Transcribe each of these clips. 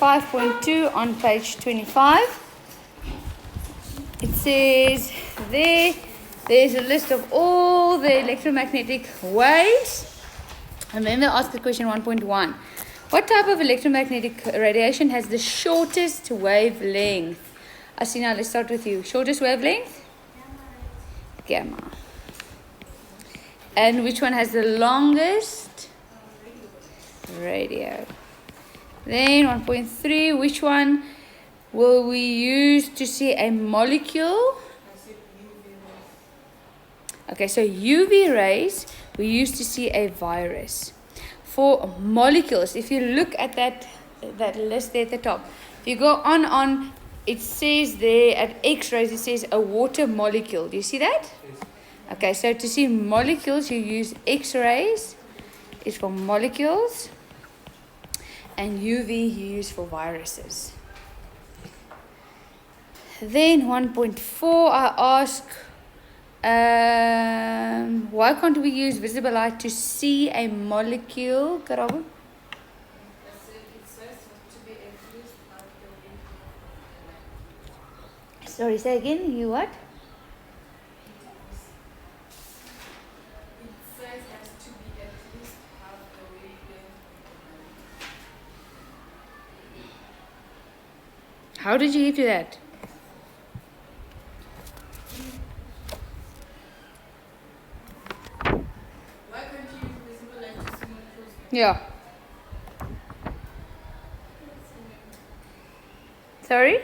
5.2 on page 25. It says there's a list of all the electromagnetic waves. And then they ask the question 1.1. What type of electromagnetic radiation has the shortest wavelength? Asina, let's start with you. Shortest wavelength? Gamma. And which one has the longest? Radio. Then 1.3, which one will we use to see a molecule? Okay, so UV rays we use to see a virus. For molecules, if you look at that list there at the top, if you go on, it says there at X-rays, it says a water molecule. Do you see that? Okay, so to see molecules, you use X-rays. It's for molecules. And UV you use for viruses. Then 1.4, I ask, why can't we use visible light to see a molecule? Karabo? Sorry, say again. You what? How did you get to that? Why can't you use visible light to see molecules? Yeah. Sorry?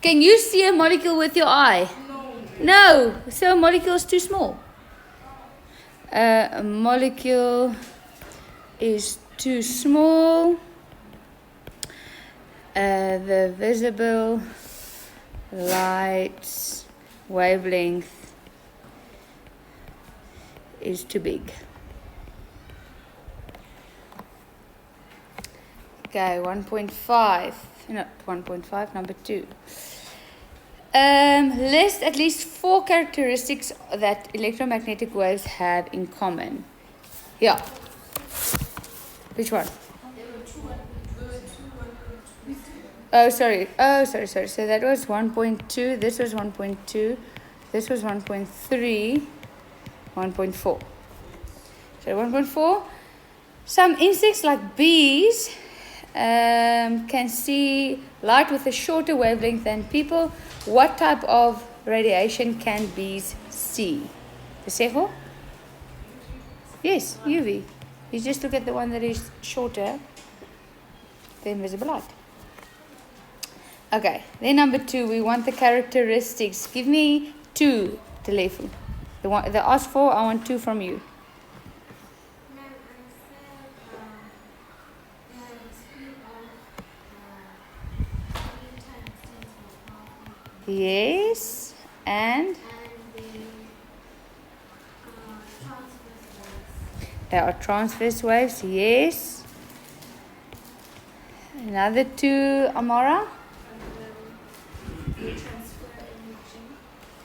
Can you see a molecule with your eye? No. So a molecule is too small. A molecule is too small. The visible light's wavelength is too big. Okay, 1.5. Not 1.5, number 2. List at least 4 characteristics that electromagnetic waves have in common. Yeah. Which one? Oh, sorry. So that was 1.2. This was 1.2. This was 1.3. 1.4. So 1.4. Some insects like bees can see light with a shorter wavelength than people. What type of radiation can bees see? Besego? Yes, UV. You just look at the one that is shorter than visible light. Okay, then number 2, we want the characteristics. Give me 2, Telefu. The ask for, I want 2 from you. Yes, and there are transverse waves. Yes. Another 2, Amara.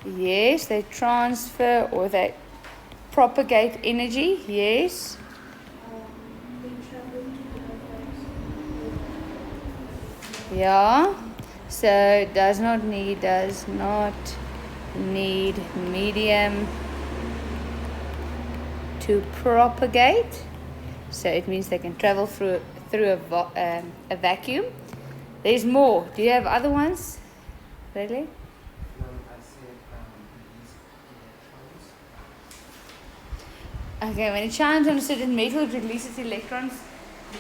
Yes, they transfer or they propagate energy. Yes. Yeah. So does not need medium to propagate. So it means they can travel through a vacuum. There's more. Do you have other ones? Really? Okay, when it shines on a certain metal, it releases electrons.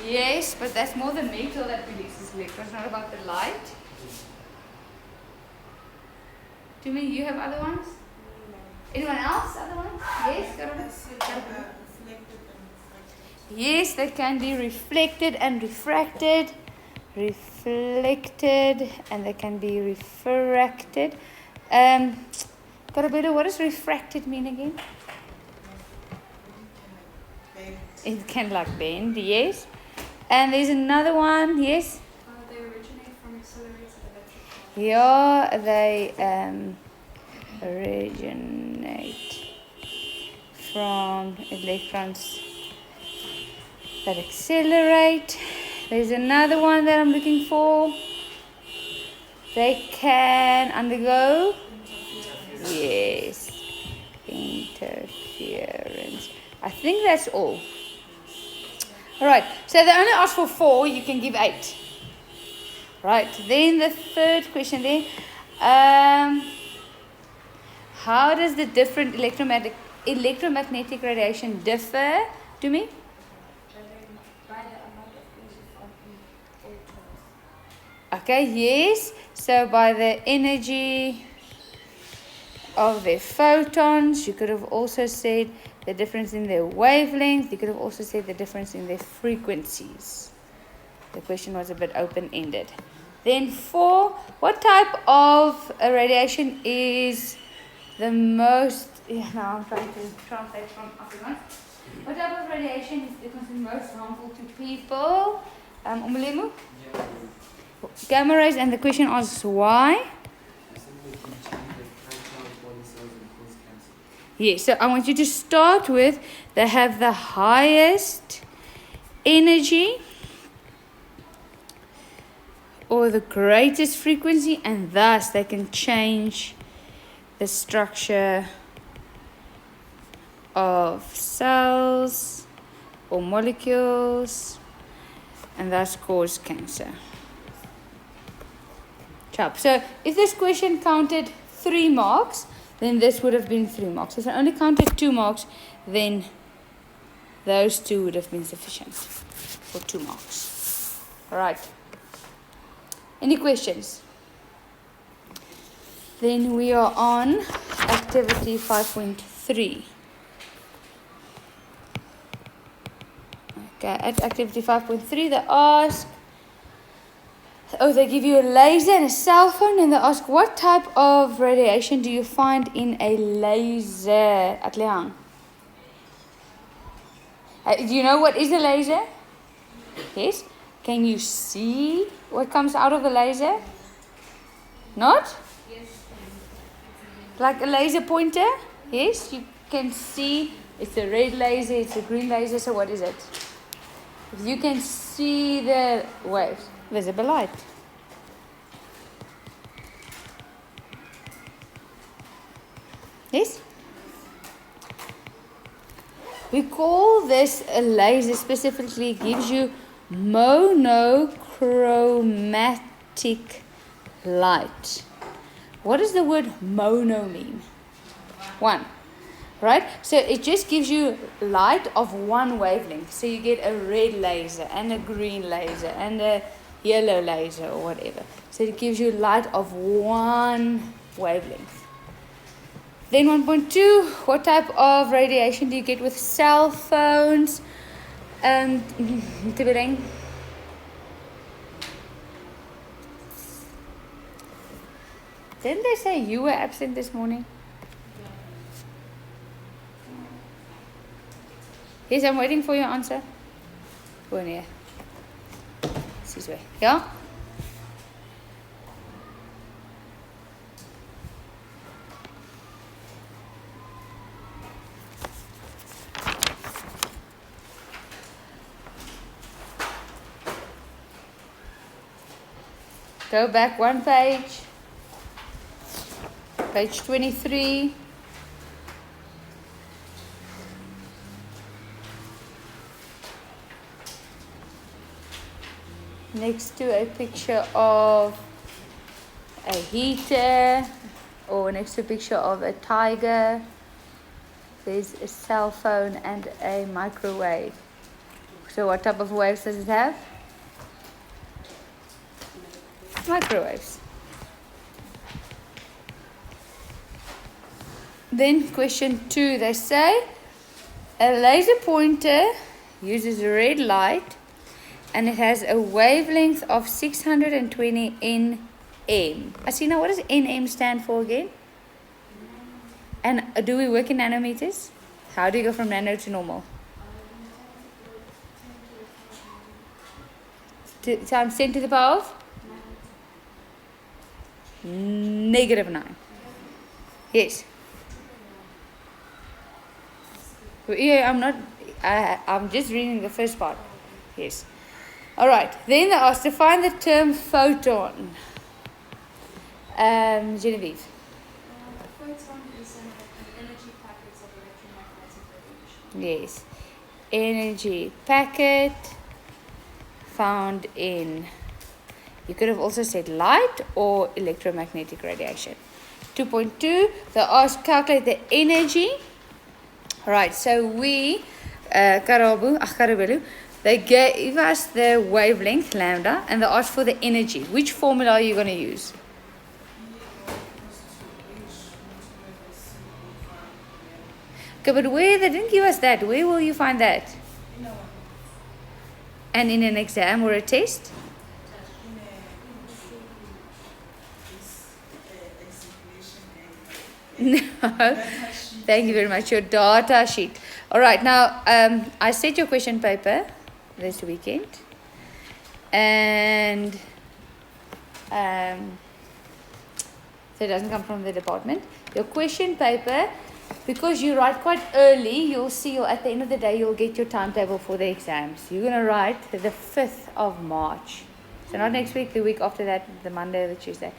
Yes, but that's more the metal that releases electrons, not about the light. Do you mean you have other ones? Anyone else? Other ones? Yes, yes, they can be reflected and refracted. Reflected and they can be refracted. Karabelo, what does refracted mean again? It can like bend, yes. And there's another one, yes? They originate from accelerated electric. Yeah, they originate from electrons that accelerate. There's another one that I'm looking for. They can undergo, yes, interference. I think that's all. Alright, so they only ask for 4, you can give 8. Right, then the third question there. How does the different electromagnetic radiation differ to me? Okay, yes. So by the energy of their photons, you could have also said the difference in their wavelength. You could have also said the difference in their frequencies. The question was a bit open-ended. Then 4, what type of radiation is the most... Yeah, now I'm trying to translate from Afrikaans. What type of radiation is the most harmful to people? Umulemu? Yeah. Gamma rays, and the question asks why? Yes, so I want you to start with, they have the highest energy or the greatest frequency, and thus they can change the structure of cells or molecules and thus cause cancer. So if this question counted 3 marks, then this would have been 3 marks. If it only counted 2 marks, then those 2 would have been sufficient for 2 marks. Alright. Any questions? Then we are on activity 5.3. Okay, at activity 5.3 they ask, they give you a laser and a cell phone, and they ask what type of radiation do you find in a laser? Atlehan. Do you know what is a laser? Yes. Can you see what comes out of a laser? Not? Yes. Like a laser pointer? Yes, you can see. It's a red laser, it's a green laser, so what is it? If you can see the waves, visible light. Yes? We call this a laser, specifically gives you monochromatic light. What does the word mono mean? 1. Right? So it just gives you light of one wavelength. So you get a red laser and a green laser and a yellow laser or whatever. So it gives you light of one wavelength. Then 1.2, what type of radiation do you get with cell phones? Didn't they say you were absent this morning? Yes, I'm waiting for your answer. Go in here. This way. Yeah? Go back 1 page. Page 23. Next to a picture of a heater, or next to a picture of a tiger, there's a cell phone and a microwave. So what type of waves does it have? Microwaves. Then question 2, they say a laser pointer uses red light and it has a wavelength of 620 nm. Asina, what does nm stand for again? And do we work in nanometers? How do you go from nano to normal? Times 10 to the power of? -9. Yes. Yeah, I'm just reading the first part. Yes. All right. Then they asked to find the term photon. Genevieve. Photon is an energy packet of electromagnetic radiation. Yes. Energy packet found in, you could have also said light or electromagnetic radiation. 2.2, they asked calculate the energy. Right, so we, Karabelu, they gave us the wavelength, lambda, and they asked for the energy. Which formula are you going to use? Okay, but where, they didn't give us that. Where will you find that? And in an exam or a test? No. Thank you very much. Your data sheet. All right. Now, I set your question paper this weekend, and so it doesn't come from the department. Your question paper, because you write quite early, you'll see. At the end of the day, you'll get your timetable for the exams. You're gonna write the 5th of March. So not next week. The week after that, the Monday or the Tuesday.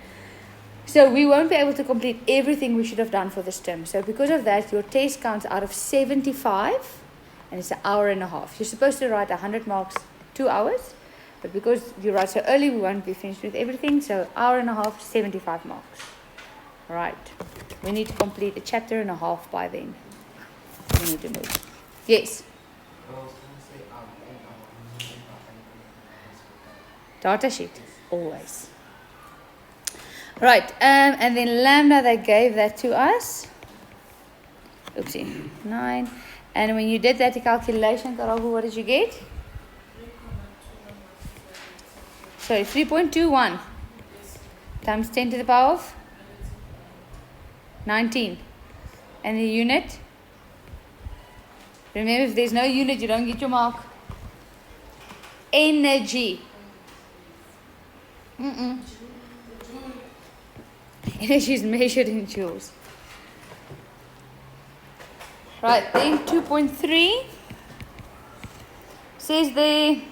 So we won't be able to complete everything we should have done for this term. So because of that, your test counts out of 75, and it's an hour and a half. You're supposed to write 100 marks, 2 hours, but because you write so early, we won't be finished with everything. So hour and a half, 75 marks. Right. We need to complete a chapter and a half by then. We need to move. Yes. Data sheet, always. Right, and then lambda, they gave that to us. Oopsie, 9. And when you did that calculation, Karabu, what did you get? Sorry, 3.21 times 10 to the power of 19. And the unit? Remember, if there's no unit, you don't get your mark. Energy. Energy is measured in joules. Right, then 2.3 says they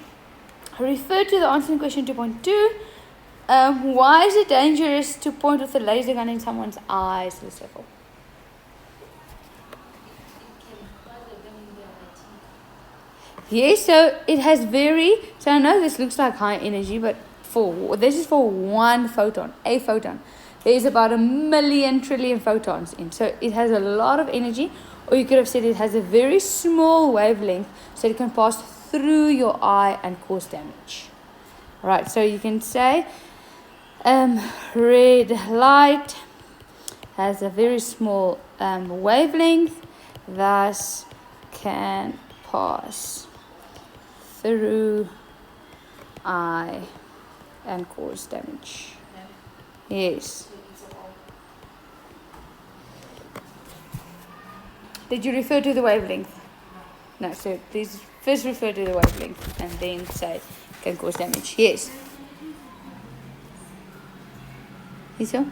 refer to the answering question 2.2. Why is it dangerous to point with a laser gun in someone's eyes, Lucifer? Yes, so it has so I know this looks like high energy, but this is for one photon, a photon. There's about 1,000,000 trillion photons in. So it has a lot of energy, or you could have said it has a very small wavelength, so it can pass through your eye and cause damage. Right, so you can say red light has a very small wavelength, thus can pass through eye and cause damage. Yes. Did you refer to the wavelength? No, so please first refer to the wavelength and then say can cause damage. Yes. You so?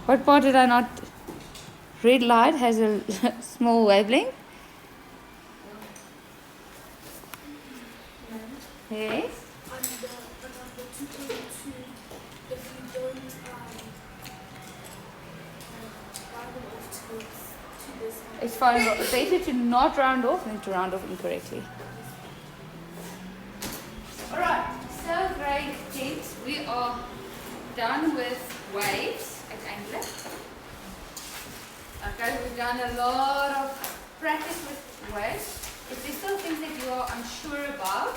What part did I not? Red light has a small wavelength. Yes. It's fine. Better to not round off than to round off incorrectly. Alright, so grade 10, we are done with waves at Angler. Okay, we've done a lot of practice with waves. If there's still things that you are unsure about,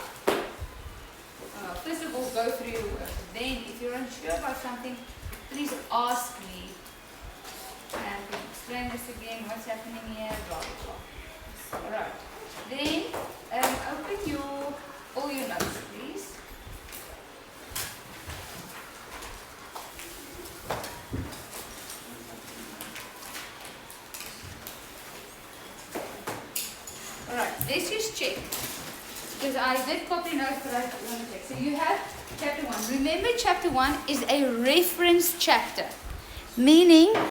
first of all, go through your work. Then, if you're unsure about something, please ask me. And we'll explain this again, what's happening here, blah, blah, blah. Alright. Then, open all your notes, please. Alright, let's just check. Because I did copy notes, but I want to check. So you have chapter 1. Remember, chapter 1 is a reference chapter. Meaning